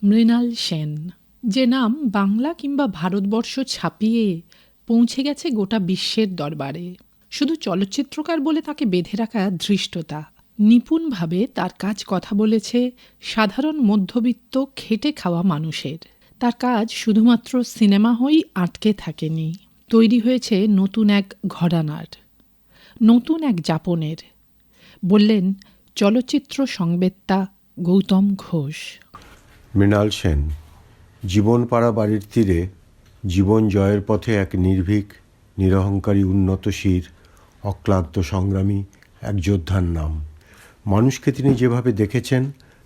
মৃণাল সেন, যে নাম বাংলা কিংবা ভারতবর্ষ ছাপিয়ে পৌঁছে গেছে গোটা বিশ্বের দরবারে। শুধু চলচ্চিত্রকার বলে তাকে বেঁধে রাখা ধৃষ্টতা। নিপুণভাবে তার কাজ কথা বলেছে সাধারণ মধ্যবিত্ত খেটে খাওয়া মানুষের। তার কাজ শুধুমাত্র সিনেমা হয়েই আটকে থাকেনি, তৈরি হয়েছে নতুন এক ঘরানার, নতুন এক যাপনের, বললেন চলচ্চিত্র সংবেদতা গৌতম ঘোষ। মৃণাল সেন জীবন পাড়া বাড়ির তীরে জীবন জয়ের পথে এক নির্ভীক নিরহংকারী উন্নতশীর অক্লান্ত সংগ্রামী এক যোদ্ধার নাম। মানুষকে তিনি যেভাবে দেখেছেন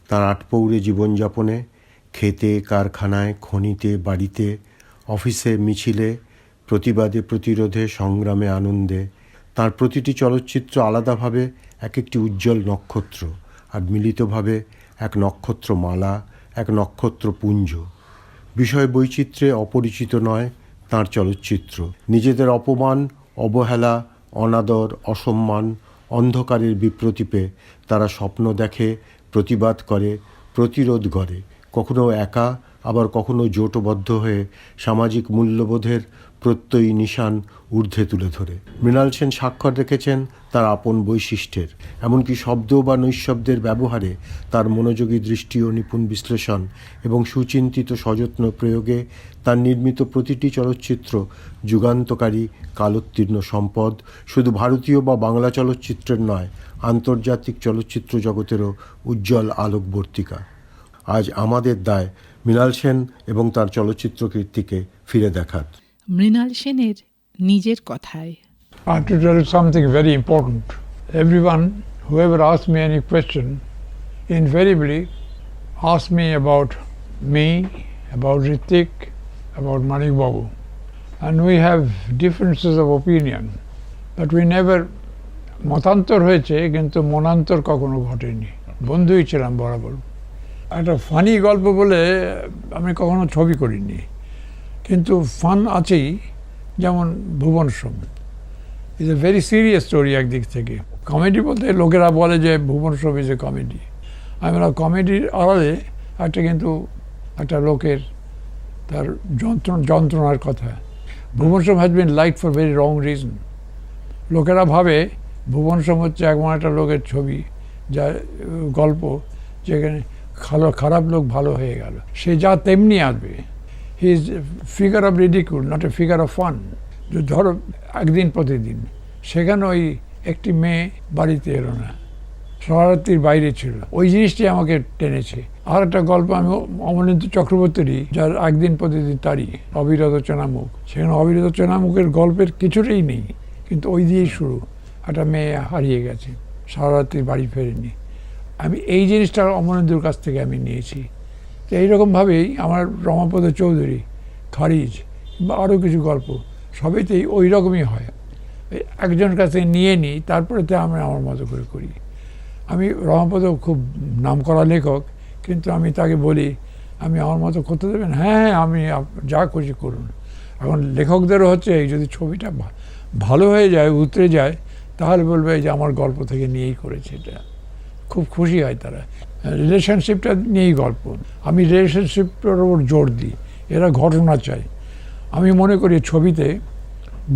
তার আটপৌরে জীবনযাপনে, খেতে, কারখানায়, খনিতে, বাড়িতে, অফিসে, মিছিলে, প্রতিবাদে, প্রতিরোধে, সংগ্রামে, আনন্দে, তার প্রতিটি চলচ্চিত্র আলাদাভাবে এক একটি উজ্জ্বল নক্ষত্র, আর মিলিতভাবে এক নক্ষত্রমালা, এক নক্ষত্রপুঞ্জ। বিষয় বৈচিত্র্যে অপরিচিত নয় তাঁর চলচ্চিত্র। নিজেদের অপমান, অবহেলা, অনাদর, অসম্মান, অন্ধকারের বিপ্রতীপে তারা স্বপ্ন দেখে, প্রতিবাদ করে, প্রতিরোধ করে, কখনো একা, আবার কখনো জোটবদ্ধ হয়ে সামাজিক মূল্যবোধের প্রত্যয়ী নিশান ঊর্ধ্বে তুলে ধরে। মৃণাল সেন স্বাক্ষর রেখেছেন তার আপন বৈশিষ্ট্যের, এমনকি শব্দ বা নৈশব্দের ব্যবহারে তার মনোযোগী দৃষ্টি ও নিপুণ বিশ্লেষণ এবং সুচিন্তিত সযত্ন প্রয়োগে তার নির্মিত প্রতিটি চলচ্চিত্র যুগান্তকারী, কালোত্তীর্ণ সম্পদ, শুধু ভারতীয় বা বাংলা চলচ্চিত্রের নয়, আন্তর্জাতিক চলচ্চিত্র জগতেরও উজ্জ্বল আলোকবর্তিকা। আজ আমাদের দায় মৃণাল সেন এবং তার চলচ্চিত্র কীর্তিকে ফিরে দেখার। মৃণাল সেনের নিজের কথায়, I have to tell you something very important. Everyone, whoever asks me any question, invariably asks me about me, about Hrithik, about Manik Babu. And we have differences of opinion, but we never মতান্তর হয়েছে কিন্তু মনান্তর কখনো ঘটেনি, বন্ধুই ছিলাম বরাবর। একটা funny গল্প বলে আমি কখনো ছবি করিনি, কিন্তু ফান আছেই, যেমন Bhuvan Shome is a very serious story একদিক থেকে। কমেডি বলতে লোকেরা বলে যে ভুবন সোম ইজ এ কমেডি, আমি কমেডির আড়ালে একটা কিন্তু একটা লোকের তার যন্ত্রণার কথা। Bhuvan Shome has been like for very wrong reason. লোকেরা ভাবে ভুবন সোম হচ্ছে এমন একটা লোকের ছবি, যা গল্প যেখানে খারাপ লোক ভালো হয়ে গেল, সে যা তেমনি আসবে। He is figure of ridicule, not a figure of fun. ধরো একদিন প্রতিদিন, সেখানে ওই একটি মেয়ে বাড়িতে এলো না, শরণার্থীর বাইরে ছিল, ওই জিনিসটি আমাকে টেনেছে। আর একটা গল্প আমি অমলেন্দু চক্রবর্তীরই, যার একদিন প্রতিদিন তারই অবিরত চেনামুখ, সেখানে অবিরত চেনামুখের গল্পের কিছুটাই নেই, কিন্তু ওই দিয়েই শুরু। একটা মেয়ে হারিয়ে গেছে, শরণার্থীর বাড়ি ফেরেনি। আমি এই জিনিসটা অমলেন্দুর কাছ থেকে আমি নিয়েছি। তো এইরকমভাবেই আমার রমাপদ চৌধুরী, খারিজ বা আরও কিছু গল্প সবইতেই ওই রকমই হয়। একজনের কাছে নিয়ে নিই, তারপরে তো আমি আমার মতো করে করি। আমি রমাপদ খুব নামকরা লেখক, কিন্তু আমি তাকে বলি আমি আমার মতো করতে দেবেন? হ্যাঁ, আমি যা খুশি করুন। এখন লেখকদেরও হচ্ছে এই, যদি ছবিটা ভালো হয়ে যায়, উতরে যায়, তাহলে বলবে যে আমার গল্প থেকে নিয়েই করেছে। এটা খুব খুশি হয় তারা। রিলেশনশিপটা নিয়েই গল্প, আমি রিলেশনশিপটার ওপর জোর দিই। এরা ঘটনা চাই। আমি মনে করি ছবিতে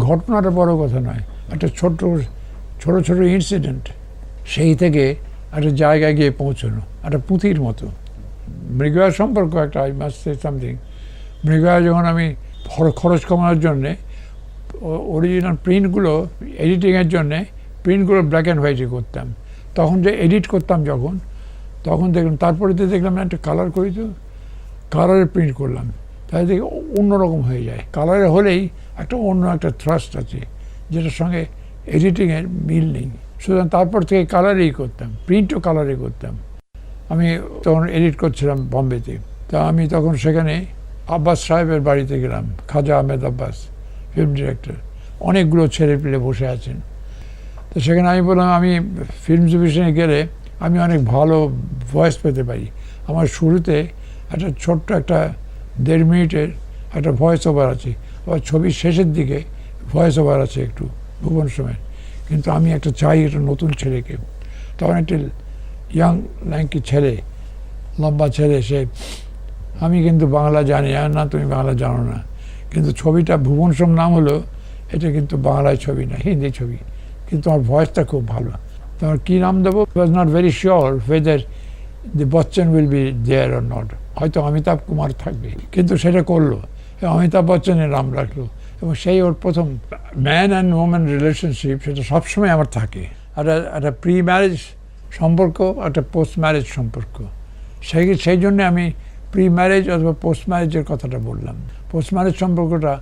ঘটনাটা বড় কথা নয়, একটা ছোট ছোট ইনসিডেন্ট, সেই থেকে একটা জায়গায় গিয়ে পৌঁছানো, একটা পুঁথির মতো। মৃগয়া সম্পর্ক একটা, আই মাস্ট সে সামথিং। মৃগয়া যখন আমি খরচ কমানোর জন্যে অরিজিনাল প্রিন্টগুলো এডিটিংয়ের জন্যে প্রিন্টগুলো ব্ল্যাক অ্যান্ড হোয়াইটে করতাম, তখন যে এডিট করতাম তখন দেখলাম, তারপরে তো দেখলাম একটা কালার করি, তো কালারে প্রিন্ট করলাম, তাই দেখি অন্যরকম হয়ে যায়। কালারে হলেই একটা অন্য একটা থ্রাস্ট আছে, যেটার সঙ্গে এডিটিংয়ের মিল নেই। সুতরাং তারপর থেকে কালারেই করতাম, প্রিন্টও কালারে করতাম। আমি তখন এডিট করছিলাম বম্বেতে, তা আমি তখন সেখানে আব্বাস সাহেবের বাড়িতে গেলাম, খাজা আহমেদ আব্বাস, ফিল্ম ডিরেক্টর, অনেকগুলো ছেলে পেলে বসে আছেন। তো সেখানে আমি বললাম আমি ফিল্ম ডিভিশনে গেলে আমি অনেক ভালো ভয়েস পেতে পারি। আমার শুরুতে একটা ছোট্ট একটা 1.5 মিনিটের একটা ভয়েস ওভার আছে, আবার ছবির শেষের দিকে ভয়েস ওভার আছে একটু ভুবন সোমের, কিন্তু আমি একটা চাই একটা নতুন ছেলেকে। তখন একটা ইয়াং ল্যাঙ্কি ছেলে, লম্বা ছেলে, সে আমি কিন্তু বাংলা জানি না, তুমি বাংলা জানো না, কিন্তু ছবিটা ভুবন সোম নাম হলো, এটা কিন্তু বাংলায় ছবি না, হিন্দি ছবি, কিন্তু আমার ভয়েসটা খুব ভালো। তোমার কী নাম দেবো, was not very sure whether the Bachchan will be there or not, হয়তো অমিতাভ কুমার থাকবে, কিন্তু সেটা করলো, অমিতাভ বচ্চনের নাম রাখলো, এবং সেই ওর প্রথম ম্যান অ্যান্ড ওম্যান রিলেশনশিপ, সেটা সবসময় আমার থাকে। একটা প্রি ম্যারেজ সম্পর্ক, একটা পোস্ট ম্যারেজ সম্পর্ক, সেই জন্যে আমি প্রি ম্যারেজ অথবা পোস্ট ম্যারেজের কথাটা বললাম। পোস্ট ম্যারেজ সম্পর্কটা,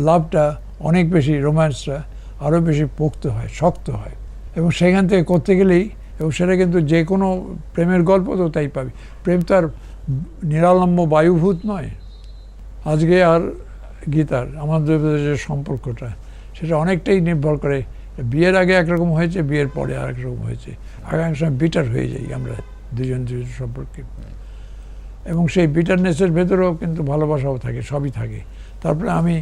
লাভটা অনেক বেশি, রোম্যান্সটা আরও বেশি পোক্ত হয়, শক্ত হয়, এবং সেখান থেকে করতে গেলেই, এবং সেটা কিন্তু যে কোনো প্রেমের গল্প তো তাই পাবি, প্রেম তো আর নিরালম্ব বায়ুভূত নয়। আজকে আর গীতার আমাদের যে সম্পর্কটা, সেটা অনেকটাই নির্ভর করে, বিয়ের আগে একরকম হয়েছে, বিয়ের পরে আর একরকম হয়েছে, আগামী সময় বিটার হয়ে যাই আমরা দুজন সম্পর্কে, এবং সেই বিটারনেসের ভেতরেও কিন্তু ভালোবাসাও থাকে, সবই থাকে। তারপরে আমি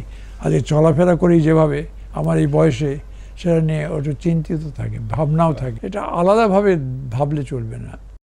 আজকে চলাফেরা করি যেভাবে আমার এই বয়সে, সেটা নিয়ে একটু চিন্তিত থাকে, ভাবনাও থাকে, এটা আলাদাভাবে ভাবলে চলবে না।